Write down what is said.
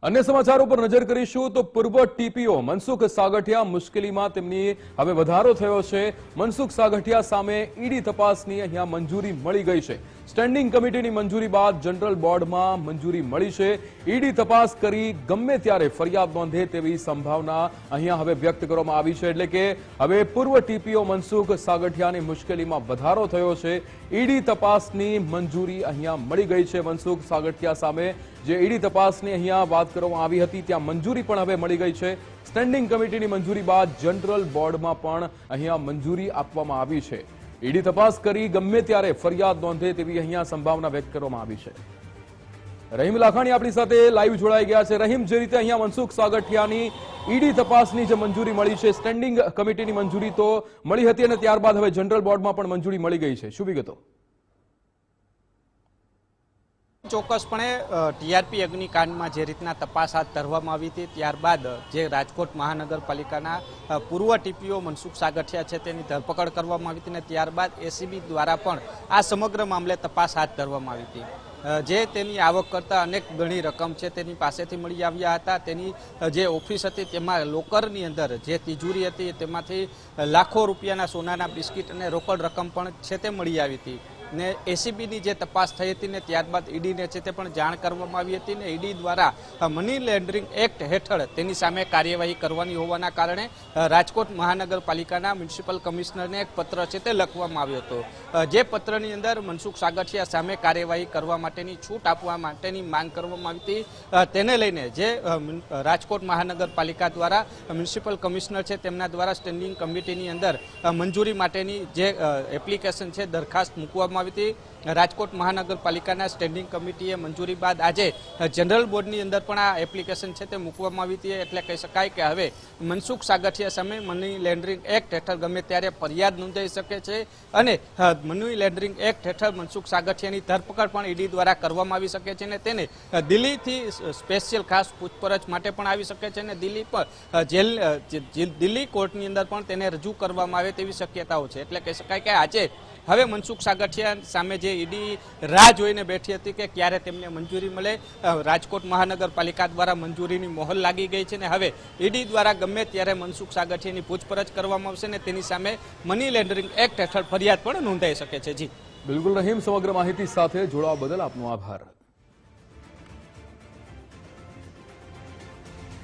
अन्य समाचारों पर नजर करीशुं तो पूर्व टीपीओ मनसुख सागठिया मुश्केलीमां तेमनी हवे वधारो थयो छे। मनसुख सागठिया सामे ईडी तपासनी अहींया मंजूरी मळी गई छे। स्टेन्डिंग कमिटीनी मंजूरी बाद जनरल बोर्डमां मंजूरी मळी छे। ईडी तपास करी गमे त्यारे फरियाद नोंधे तेवी संभावना अहींया हवे व्यक्त करवामां आवी छे। एटले के हवे पूर्व टीपीओ मनसुख सागठियानी मुश्केलीमां वधारो थयो छे। ईडी तपासनी मंजूरी अहींया मळी गई छे। मनसुख सागठिया सामे जे ईडी तपासनी अहींया वात करवामां आवी हती त्यां मंजूरी पण हवे मळी गई छे। स्टेन्डिंग कमिटीनी मंजूरी बाद जनरल बोर्डमां पण अहींया मंजूरी आपवामां आवी छे। ईडी तपास करी गमे त्यारे फरियाद नोंधे तेवी अहींया संभावना व्यक्त करवामां आवी छे। रहीम लाखाणी आपणी साथे लाइव जोड़ाई गया छे। रहीम, जे रीते अहींया मनसुख सागठियानी ईडी तपासनी जे मंजूरी मळी छे, स्टेन्डिंग कमिटीनी मंजूरी तो मळी हती अने त्यारबाद हवे जनरल बोर्डमां पण मंजूरी मळी गई छे, शुं विगतो? ચોક્કસપણે ટીઆરપી અગ્નિકાંડમાં જે રીતના તપાસ હાથ ધરવામાં આવી હતી ત્યારબાદ જે રાજકોટ મહાનગરપાલિકાના પૂર્વ ટીપીઓ મનસુખ સાગઠિયા છે તેની ધરપકડ કરવામાં આવી હતી અને ત્યારબાદ એસીબી દ્વારા પણ આ સમગ્ર મામલે તપાસ હાથ ધરવામાં આવી હતી। જે તેની આવક કરતા અનેક ગણી રકમ છે તેની પાસેથી મળી આવ્યા હતા। તેની જે ઓફિસ હતી તેમાં લોકરની અંદર જે તિજોરી હતી તેમાંથી લાખો રૂપિયાના સોનાના બિસ્કિટ અને રોકડ રકમ પણ છે તે મળી આવી હતી ने एसीबीनी जे तपास थई हती ने त्यारबाद ईडी ने छे ते पण जाण करवामां आवी हती ने ईडी द्वारा मनी लॉन्ड्रिंग एक्ट हेठळ तेनी सामे कार्यवाही करवानी होवाना कारणे राजकोट महानगरपालिकाना म्युनिसिपल कमिशनरने एक पत्र छे ते लखवामां आव्यो हतो। जे पत्रनी अंदर मनसुख सागठिया सामे कार्यवाही करवा माटेनी छूट आपवा माटेनी मांग करवामां आवी हती। तेने लईने जे राजकोट महानगरपालिका द्वारा म्युनिसिपल कमिशनर छे तेमना द्वारा स्टेन्डिंग कमिटीनी अंदर मंजूरी माटेनी जे एप्लिकेशन छे दरखास्त मूकवा राजकोट महानगरपालिकाना स्टेन्डिंग कमिटीए मंजूरी बाद आज जनरल बोर्डनी अंदर पण आ एप्लिकेशन छे ते मूकवामां आवी हती। एटले कही शकाय के हवे मनसुख सागठिया सामे मनी लॉन्ड्रिंग एक्ट हेठळ गमे त्यारे फरियाद नोंधाई शके छे अने मनी लॉन्ड्रिंग एक्ट हेठळ मनसुख सागठियानी धरपकड पण ईडी द्वारा करवामां आवी शके छे अने तेने दिल्हीथी स्पेशियल खास पूछपरछ माटे पण आवी शके छे अने दिल्ही पर जेल दिल्ही कोर्टनी अंदर पण तेने रजू करवामां आवे तेवी शक्यताओ छे। एटले कही शकाय के आज हवे मनसुख सागठिया सामे जे ईडी राह जोईने बेठी हती के क्यारे तेमने मंजूरी मळे। राजकोट महानगरपालिका द्वारा मंजूरीनी मोहर लागी गई छे ने हवे ईडी द्वारा गमे त्यारे मनसुख सागठियानी पूछपरछ करवामां आवशे ने तेनी सामे मनी लॉन्ड्रिंग एक्ट हेठळ फरियाद पण नोंधाई शके छे। जी बिल्कुल रहीम, समग्र माहिती साथे जोड़वा बदल आपनो आभार।